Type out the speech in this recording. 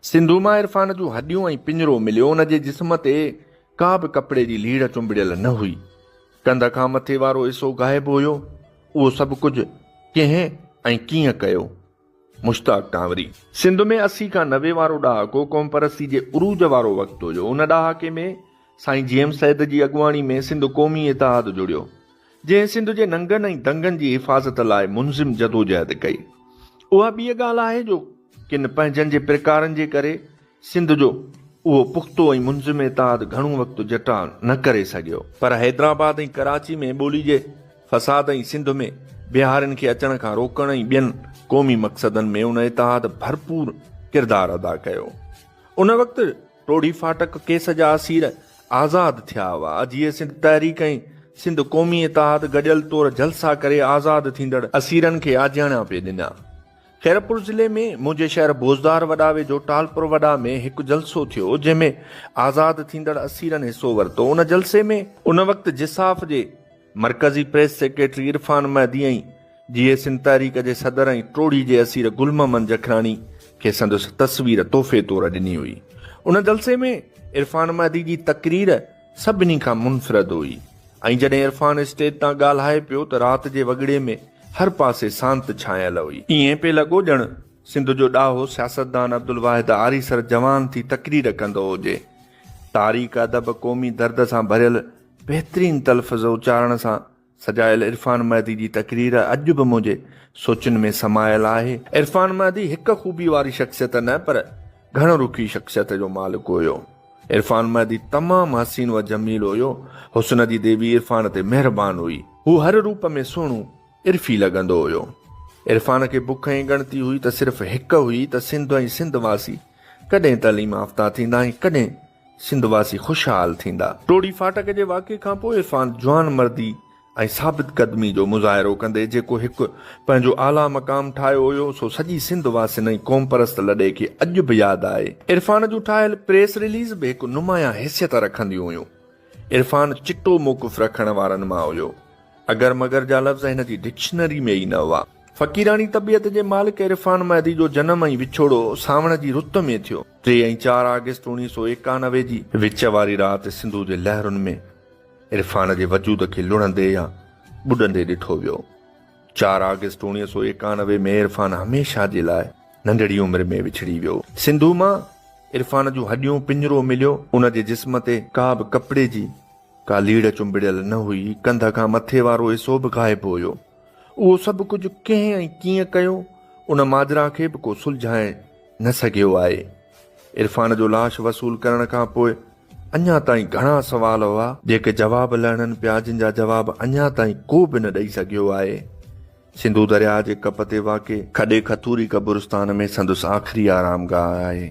सिंधू मां इरफान जूं हॾियूं ऐं पिंजरो मिलियो। उन जे जिस्म ते का बि कपिड़े जी लीड़ चुंबड़ियल न हुई। कंध खां मथे वारो हिसो ग़ाइबु हुयो। उहो सभु कुझु कंहिं ऐं कीअं कयो? मुश्ताक टांवरी। सिंध में 80 खां 90 वारो ॾहाको क़ौम परस्ती जे उरूज वारो वक़्तु हुयो। उन ॾहाके में साईं जीएम सैद जी अॻुवाणी में सिंध क़ौमी इतिहाद जुड़ियो, जंहिं सिंध जे नंगनि ऐं दंगनि जी हिफ़ाज़त लाइ मुनज़िम जदोजहद कई। उहा ॿी ॻाल्हि आहे जो किन पंहिंजनि जे प्रकारनि जे करे सिंध जो उहो पुख़्तो ऐं मुनज़िम इतिहाद घणो वक़्तु जटा न करे सघियो। पर हैदराबाद ऐं कराची में ॿोली जे फ़साद ऐं सिंध में बिहारियुनि खे अचण खां रोकण ऐं ॿियनि क़ौमी मक़सदनि में उन इतिहाद भरपूर किरदारु अदा कयो। उन वक़्तु टोड़ी फाटक केस जा असीर आज़ाद थिया हुआ। जीअं सिंध तहरीक ऐं सिंध क़ौमी इतिहाद गॾियल तौरु जलसा करे आज़ाद थींदड़ असीरनि खे आजियाणा पे ॾिना। खैरपुर ज़िले में मुंहिंजे शहर भोजदार वॾा वेझो टालपुर वॾा में हिकु जलसो थियो, जंहिंमें आज़ाद थींदड़ असीरनि हिसो वरितो। उन जलसे में उन वक़्तु जिसाफ़ जे मरकज़ी प्रेस सेक्रेटरी इरफान महदी ऐं जीअं सिंध तहरीक जे सदर ऐं टोड़ी जे असीर गुल मोहम्मद जखरानी खे संदसि तस्वीर तोहफ़े तौरु ॾिनी हुई। उन जलसे में इरफान महदी जी तक़रीर सभिनी खां मुनफ़रद हुई ऐं जॾहिं इरफान स्टेज तां ॻाल्हाए पियो त राति जे वॻड़े में हर पासे शांति छायल हुई। ईअं पिए लॻो ॼण सिंध जो ॾाहो सियासतदान अब्दुल वाहिद आरीसर जवान थी तक़रीर कंदो हुजे। तारीख़ अदब क़ौमी दर्द सां भरियल बहितरीन तलफ़ुज़ उचारण सां सजायल इरफान महदी जी तक़रीर अॼु बि मुंहिंजे सोचनि में समायल आहे। इरफान महदी हिकु ख़ूबी वारी शख़्सियत न पर घण रुखी शख़्सियत जो मालिक हुयो। इरफान महदी तमामु हसीन व जमील हुयो। हुस्न जी देवी इरफान ते महिरबान हुई। हू हर रूप में सुहिणो इरफी लॻंदो हुयो। इरफान खे बुख ऐं ॻणती हुई त सिर्फ़ु हिकु हुई त सिंध ऐं सिंध वासी कॾहिं तलीम याफ़्ता थींदा ऐं कॾहिं सिंध वासी ख़ुशहाल थींदा। टोड़ी फाटक जे वाक़े खां पोइ इरफान जुआन मर्दी ऐं साबित क़दमी जो मुज़ाहिरो कंदे जेको हिकु पंहिंजो आला मक़ाम ठाहियो हुयो, सो सॼी सिंध वासियुनि ऐं क़ौम परस्त लॾे खे अॼु बि यादि आहे। इरफान जूं ठाहियल प्रेस रिलीज़ बि हिकु नुमाया हैसियत रखंदियूं हुयूं। इरफान चिटो मौक़ुफ़ रखण वारनि मां हुयो। अगर मगर जा लफ़्ज़ हिन जी डिक्शनरी में ई न हुआ। फ़क़ीरानी तबियत जे मालिक इरफान महदी जो जनम ऐं विछोड़ो सावण जी रुत में थियो। 3 ऐं 4 अगस्त 1991 जी विच वारी राति सिंधु जे लहरुनि में इरफान जे वजूद खे लुणंदे या ॿुॾंदे ॾिठो वियो। 4 अगस्त 1991 में इरफान हमेशह जे लाइ नंढड़ी उमिरि में विछड़ी वियो। सिंधु मां इरफान जूं हॾियूं पिंजरो मिलियो। उन जे जिस्म ते का बि कपिड़े जी का लीड़ चुंबड़ियल न हुई। कंध खां मथे वारो हिसो बि ग़ाइबु हुयो। उहो सभु कुझु कंहिं ऐं कीअं कयो, उन माजरा खे बि को सुलझाए न सघियो आहे। इरफान जो लाश वसूल करण खां पोइ अञा ताईं घणा सवाल हुआ जेके जवाब लहणनि पिया, जिन जा जवाब अञा ताईं को बि न ॾेई सघियो आहे। सिंधु दरिया जे कप ते वाक़े खॾे खतूरी क़ब्रिस्तान में संदसि आख़िरी आरामगाह आहे।